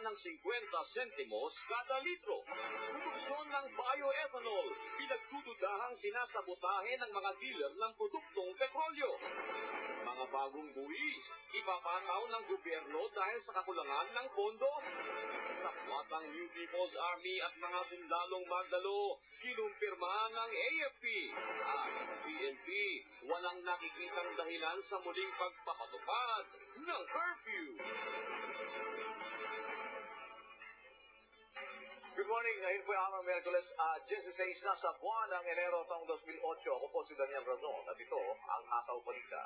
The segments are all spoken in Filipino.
ng 50 sentimos kada litro. Produksyon ng bioethanol, pinagdududahang sinasabotahe ng mga dealer ng produktong petrolyo. Mga bagong buwis, ipapataw ng gobyerno dahil sa kakulangan ng pondo. Sapat ang New People's Army at mga sundalong magdalo, kinumpirma ng AFP. At PNP, walang nakikitang dahilan sa muling pagpapatupad ng curfew. Good morning. Ngayon po ang Miyerkules 16 na sa buwan ng Enero taong 2008. Ako po si Daniel Razon at ito ang Hataw Balita.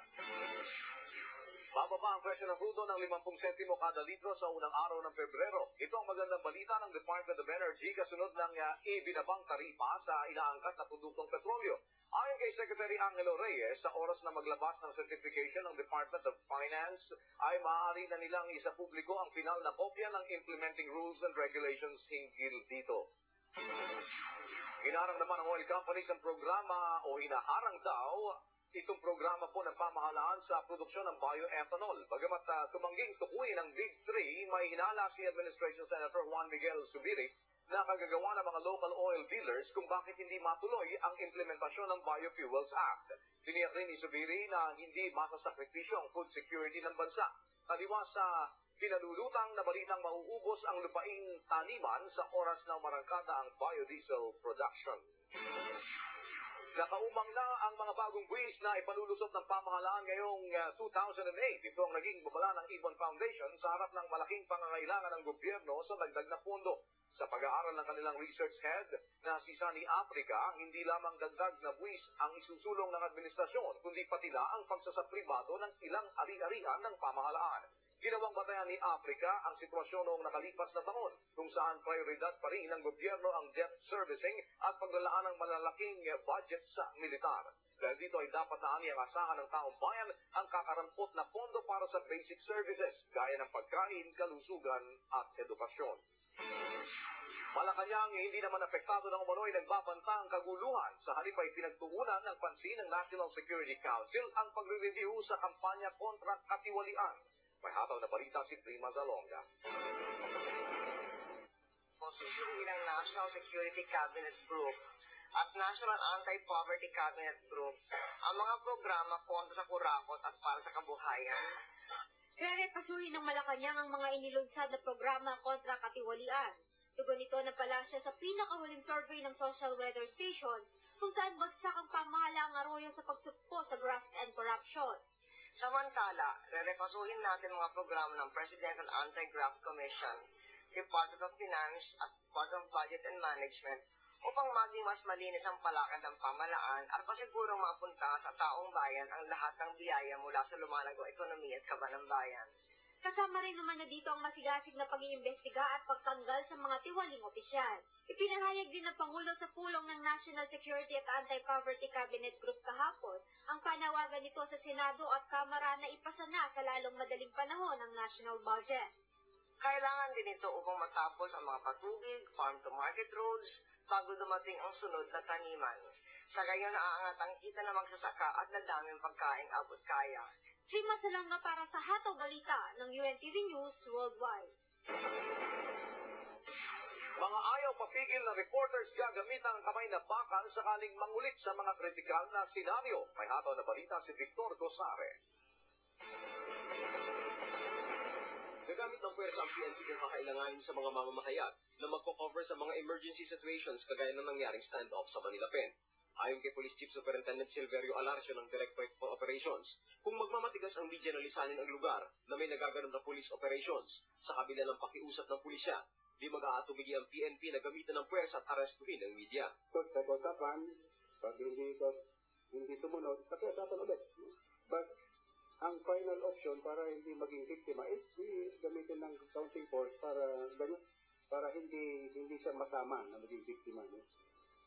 Bababa ang presyo ng crudo ng 50 sentimo kada litro sa unang araw ng Pebrero. Ito ang magandang balita ng Department of Energy kasunod ng ibinabang taripa sa inaangkat na produktong petrolyo. Ayon kay Secretary Angelo Reyes, sa oras na maglabas ng certification ng Department of Finance, ay maaari na nilang isapubliko ang final na kopya ng implementing rules and regulations hinggil dito. Hinarang naman ng oil companies ang programa o hinaharang daw itong programa po ng pamahalaan sa produksyon ng bioethanol. Bagamat tumangging tukuyin ng Big Three, may hinala si Administration Senator Juan Miguel Zubiri na kagagawa ng mga local oil dealers kung bakit hindi matuloy ang implementasyon ng Biofuels Act. Tiniyak rin ni Zubiri na hindi masasakripisyo ang food security ng bansa. Taliwas sa pinalulutang na balitang mauubos ang lupaing taniman sa oras na umarangkada ang biodiesel production. Nakaumang na ang mga bagong buwis na ipalulusot ng pamahalaan ngayong 2008. Ito ang naging babala ng Ibon Foundation sa harap ng malaking pangangailangan ng gobyerno sa dagdag na pondo. Sa pag-aaral ng kanilang research head na si Sunny Africa, hindi lamang dagdag na buwis ang isusulong ng administrasyon, kundi pati na ang pagsasapribado ng ilang ari-arian ng pamahalaan. Ginawang batayan ni Africa ang sitwasyon noong nakalipas na taon, kung saan prioridad pa rin ng gobyerno ang debt servicing at paglalaan ng malalaking budget sa militar. Dahil dito ay dapat na ang asahan ng taong bayan ang kakarampot na pondo para sa basic services, gaya ng pagkain, kalusugan at edukasyon. Malacanang hindi naman apektado ng umano'y nagbabanta ang kaguluhan. Sa halip ay pinagtuunan ng pansin ng National Security Council ang pagre-review sa kampanya kontra katiwalian. May hataw na balita si Prima Zalonga. Susuri ng National Security Cabinet Group at National Anti-Poverty Cabinet Group ang mga programa kontra sa kurakot at para sa kabuhayan. Rerepasuhin ng Malacanang ang mga inilunsad na programa kontra katiwalian. Tugon ito ng palasya sa pinakahuling survey ng Social Weather Stations kung saan bagsak ang pamahalaang arroyo sa pagsugpo sa graft and corruption. Samantala, rerepasuhin natin mga programa ng Presidential Anti-Graft Commission, Department of Finance at Department of Budget and Management upang maging mas malinis ang palakad ng pamahalaan at pasigurong mapunta sa taong bayan ang lahat ng biyaya mula sa lumalagong ekonomiya at kaban ng bayan. Kasama rin naman na dito ang masigasig na pag-iimbestiga at pagtanggal sa mga tiwaling opisyal. Ipinahayag din ng Pangulo sa pulong ng National Security at Anti-Poverty Cabinet Group kahapon ang panawagan nito sa Senado at Kamara na ipasa na sa lalong madaling panahon ang national budget. Kailangan din ito upang matapos ang mga patubig, farm-to-market roads, bago dumating ang sunod na taniman. Sa gayon naaangat ang kita ng magsasaka at nadaming pagkaing abot kaya. Prima Salonga para sa Hataw Balita ng UNTV News Worldwide. Mga ayaw papigil na reporters gagamitan ng kamay na bakal sakaling mangulit sa mga kritikal na senaryo. May hataw na balita si Victor Gosare. Gagamit ng puwersa ang PNP kung kakailanganin sa mga mamamahayag na magko-cover sa mga emergency situations kagaya ng nangyaring standoff sa Manila Pen. Ayon kay Police Chief Superintendent Silverio Alarcio ng Directorate for Operations, kung magmamatigas ang media na lisanin ang lugar na may nagaganap na police operations sa kabila ng pakiusap ng pulisya, di mag-aatubili ang PNP na gamitan ng puwersa at arestuhin ang media. Pag-usapan, pag hindi sumunod, pag-usapan ulit. But ang final option para hindi maging biktima is gamitin ng counting force para hindi siya masama na maging biktima.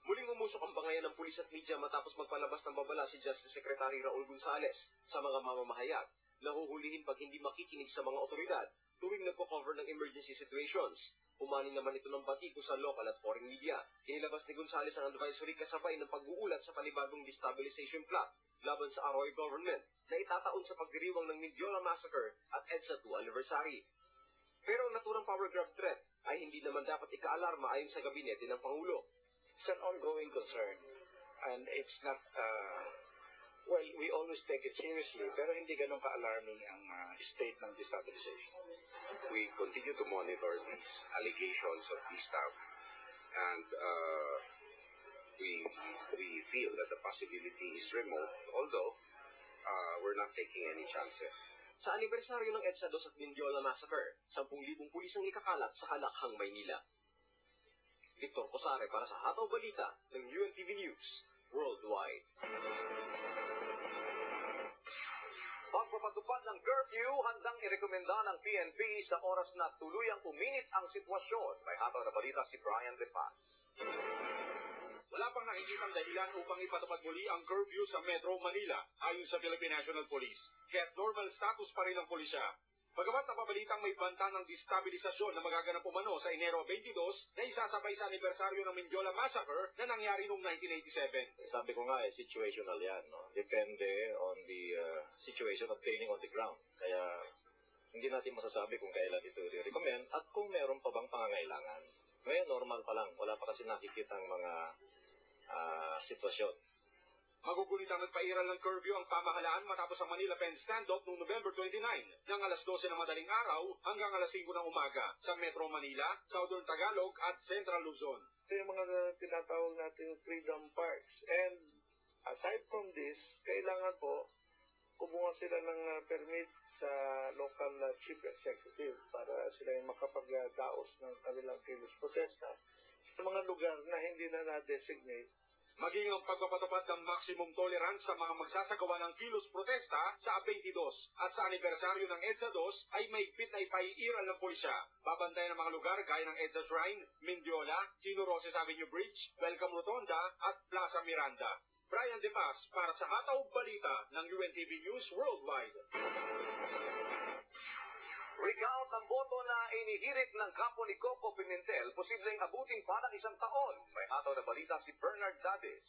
Muling umusok ang bangayan ng pulis at media matapos magpalabas ng babala si Justice Secretary Raul Gonzales sa mga mamamahayag na huhulihin pag hindi makikinig sa mga otoridad tuwing nagko-cover ng emergency situations. Umani naman ito ng batiko sa local at foreign media. Inilabas ni Gonzales ang advisory kasabay ng pag-uulat sa panibagong destabilization plot laban sa Arroyo government na itataon sa pagdiriwang ng Mindiola Massacre at EDSA 2 anniversary. Pero ang naturang power grab threat ay hindi naman dapat ika-alarma ayon sa gabinete ng Pangulo. It's an ongoing concern. And it's not, well, we always take it seriously, pero hindi ganun ka-alarming ang state ng destabilization. We continue to monitor these allegations of these staff, and we feel that the possibility is remote, although we're not taking any chances. Sa anibersaryo ng EDSA 2 at Mindiola Massacre, 10,000 pulis ang ikakalat sa Halakhang, Maynila. Victor Cosare para sa Hataw Balita ng UNTV News Worldwide. Pagpapatupad ng curfew, handang irekomenda ng PNP sa oras na tuluyang uminit ang sitwasyon. May Hataw na balita si Brian De Paz. Wala pang nakikitang dahilan upang ipatupad muli ang curfew sa Metro Manila ayon sa Philippine National Police. Kaya't normal status pa rin ang pulisya. Bagamat napabalitang may banta ng destabilisasyon na magaganap umano sa Enero 22 na isasabay sa anibersaryo ng Mindiola Massacre na nangyari noong 1987. Sabi ko nga, situational yan. No? Depende on the situation obtaining on the ground. Kaya hindi natin masasabi kung kailan ito i-recommend at kung meron pa bang pangangailangan. Ngayon, normal pa lang. Wala pa kasi nakikitang mga sitwasyon. Magugunit ang nagpairal ng curfew ang pamahalaan matapos ang Manila Pen standoff noong November 29 ng alas 12 ng madaling araw hanggang alas 5 ng umaga sa Metro Manila, Southern Tagalog at Central Luzon. Ito yung mga tinatawag natin freedom parks. And aside from this, kailangan po kumuha sila ng permit sa local chief executive para sila yung makapagdaos ng kanilang kilos protesta sa mga lugar na hindi na na-designate. Maging ang pagpapatupad ng maximum tolerance sa mga magsasagawa ng kilos protesta sa 22 at sa anibersaryo ng EDSA 2 ay mahigpit na ipaiiral ng pulisya. Babantayan ang mga lugar gaya ng EDSA Shrine, Mindiola, Chino Roces Avenue Bridge, Welcome Rotonda at Plaza Miranda. Brian De Paz para sa Hataw Balita ng UNTV News Worldwide. Recount ng boto na inihirit ng kampo ni Coco Pimentel, posibleng abutin pa ng 1 taon. May Hataw na balita si Bernard Davis.